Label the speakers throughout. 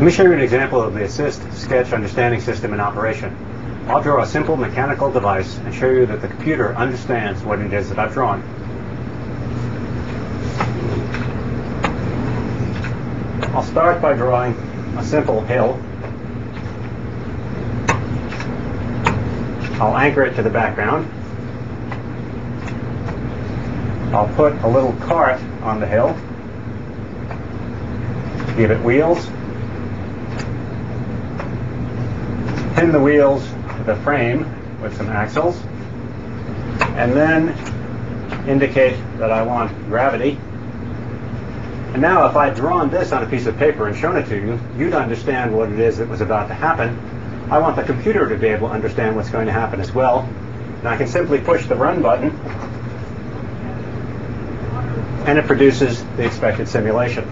Speaker 1: Let me show you an example of the Assist Sketch Understanding System in operation. I'll draw a simple mechanical device and show you that the computer understands what it is that I've drawn. I'll start by drawing a simple hill. I'll anchor it to the background. I'll put a little cart on the hill, give it wheels, pin the wheels to the frame with some axles, and then indicate that I want gravity. And now if I'd drawn this on a piece of paper and shown it to you, you'd understand what it is that was about to happen. I want the computer to be able to understand what's going to happen as well. And I can simply push the run button, and it produces the expected simulation.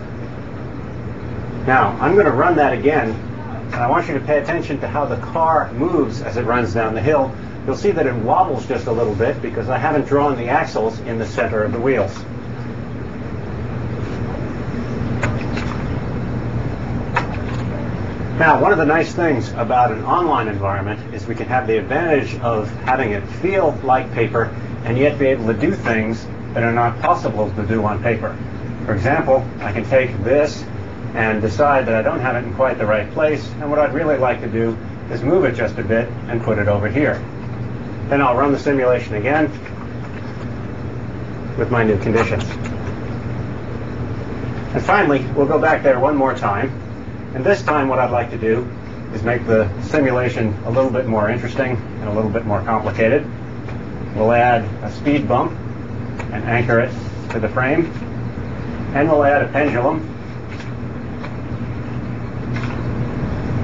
Speaker 1: Now, I'm going to run that again, and I want you to pay attention to how the car moves as it runs down the hill. You'll see that it wobbles just a little bit because I haven't drawn the axles in the center of the wheels. Now, one of the nice things about an online environment is we can have the advantage of having it feel like paper and yet be able to do things that are not possible to do on paper. For example, I can take this and decide that I don't have it in quite the right place, and what I'd really like to do is move it just a bit and put it over here. Then I'll run the simulation again with my new conditions. And finally, we'll go back there one more time. And this time what I'd like to do is make the simulation a little bit more interesting and a little bit more complicated. We'll add a speed bump and anchor it to the frame. And we'll add a pendulum.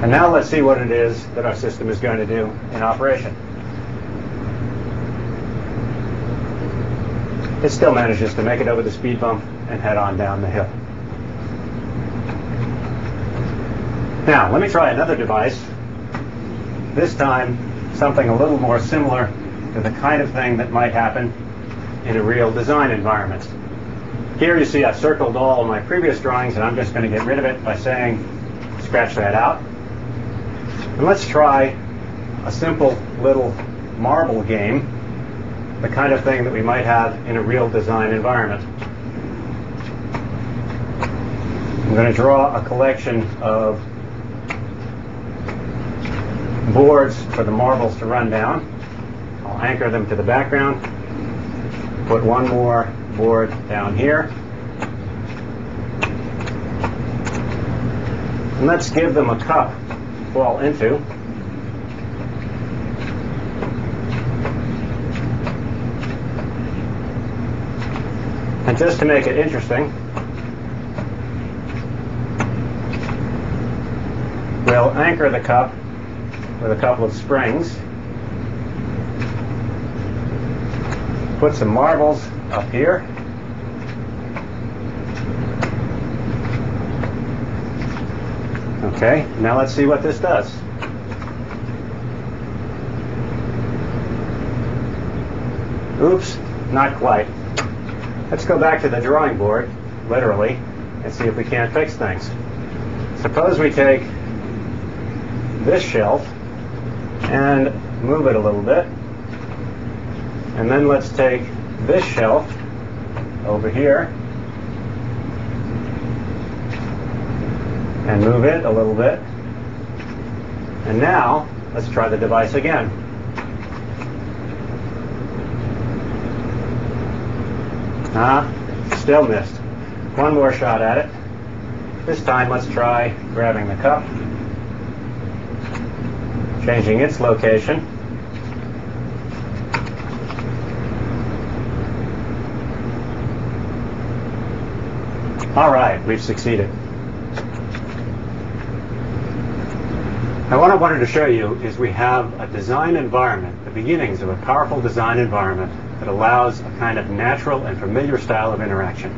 Speaker 1: And now let's see what it is that our system is going to do in operation. It still manages to make it over the speed bump and head on down the hill. Now, let me try another device. This time, something a little more similar to the kind of thing that might happen in a real design environment. Here you see I've circled all of my previous drawings, and I'm just going to get rid of it by saying, scratch that out. And let's try a simple little marble game, the kind of thing that we might have in a real design environment. I'm going to draw a collection of boards for the marbles to run down. I'll anchor them to the background, put one more board down here, and let's give them a cup to fall into. And just to make it interesting, we'll anchor the cup with a couple of springs, put some marbles up here, okay, now let's see what this does. Oops, not quite. Let's go back to the drawing board, literally, and see if we can't fix things. Suppose we take this shelf and move it a little bit, and then let's take this shelf over here and move it a little bit, and now let's try the device again. Still missed. One more shot at it. This time let's try grabbing the cup, changing its location, all right, we've succeeded. Now what I wanted to show you is we have a design environment, the beginnings of a powerful design environment that allows a kind of natural and familiar style of interaction.